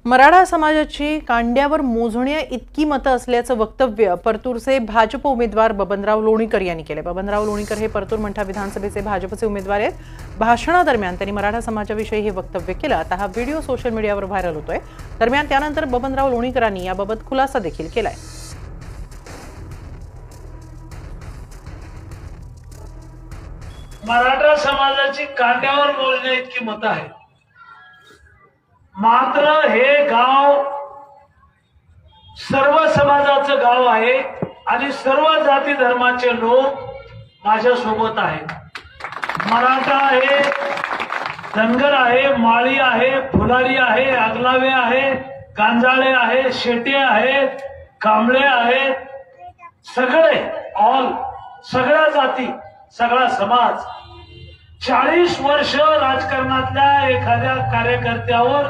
मराठा समाजाची कांड्यावर मोजण्या इतकी मतं असल्याचं वक्तव्य परतूरचे भाजप उमेदवार बबनराव लोणीकर यांनी केले। बबनराव लोणीकर हे परतूर मंठा विधानसभेचे भाजपचे उमेदवार आहेत। भाषणादरम्यान त्यांनी मराठा समाजाविषयी हे वक्तव्य केलं। आता हा व्हिडिओ सोशल मीडियावर व्हायरल होतोय। दरम्यान त्यानंतर बबनराव लोणीकरांनी याबाबत खुलासा देखील केलाय। मराठा समाजाची कांड्यावर मोजण्या इतकी मतं आहेत, मात्र हे गाव सर्व समाजाचं गाव आहे आणि सर्व जाती धर्माचे लोक माझ्या सोबत आहेत। मराठा आहे, धनगर आहे, माळी आहे, फुलारी आहे, आगलावे आहे, गांजाळे आहे, शेटे आहेत, कांबळे आहेत, सगळे सगळ्या जाती, सगळा समाज 40 वर्ष राजकारणातल्या एखाद्या कार्यकर्त्यावर